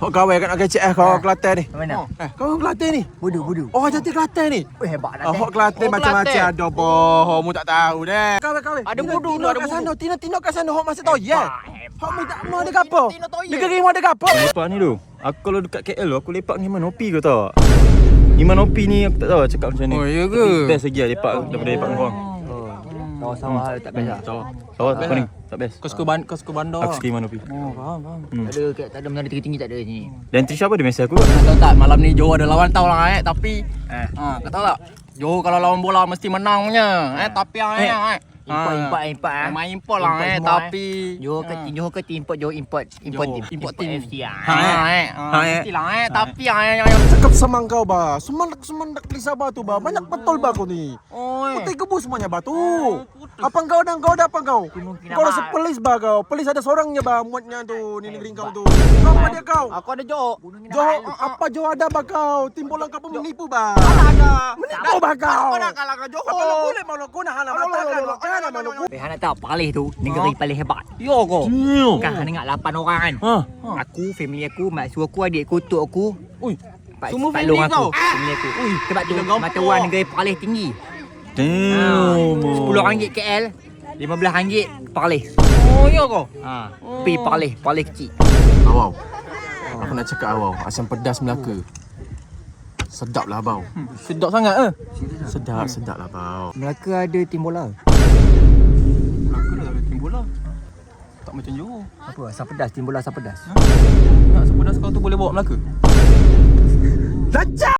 Kau kawan kat nak kecek kau Kelantan ni. Mana? Kau Kelantan ni. Budu. Orang cantik Kelantan ni. Hebat dah. Hok Kelantan macam-macam ada boh. Mu tak tahu deh. Kawan. Ada budu tu, ada kat budu. sana. Tino kat sana hok masih tahu ya. Hok mu tak mau ada gapo. Tino tahu ya. Negeri mu ada gapo. Lepak ni tu. Aku kalau dekat KL tu, aku lepak dengan Iman Opi kau tahu tak? Iman Opi ni aku tak tahu cakap macam ni. Oh, ya ke? Tapi best lagi lah lepak daripada lepak dengan korang. Sawah-sawah tak best lah. Sawah tak pening, tak best. Kau suka bandar. Aku suka Iman Opi. Oh, faham. Tak ada menara tinggi-tinggi tak ada sini. Dan Trisha apa dia mesej aku? Kau tahu tak malam ni Johor ada lawan tau lah tapi kau tahu tak Johor kalau lawan bola mesti menang punya tapi Import. main import lah Import semua, tapi Johor ke import import team FC mestilah tapi Cakap semang kau ba. Semandak Lisa batu ba. Banyak betul ba kau ni. Putih kebu semuanya batu. Apa kau ada apa kau? Kau rasa polis ba kau? Polis ada seorangnya ba muatnya tu di negeri kau tu. Kau apa dia kau? aku ada Johor Apa Johor ada ba kau? Timbulan kau pun menipu ba. ada Menipu ba kau? aku nak kalah ke Johor Apa lu boleh malu kau nak halang matakan malu kau. Hana tahu Palih tu negeri paling hebat. yo kau Kan Hana ingat 8 orang kan. Aku, family aku, mak su aku, adik aku, tok aku. Semua Pak long family kau? Family aku. Sebab tu mata wang negeri paling tinggi. Damn. RM10 KL, RM15 Palih. yo kau Pi Palih kecil. Awau. Aku nak cakap awau. Asam pedas Melaka. Sedap lah bau. sedap sangat Sedap lah bau. Melaka ada tim bola. aku dah ada tim bola tak macam Johor Apa? Asam pedas, tim bola asam pedas. nak sepedas kau tu boleh bawa Melaka Lancar!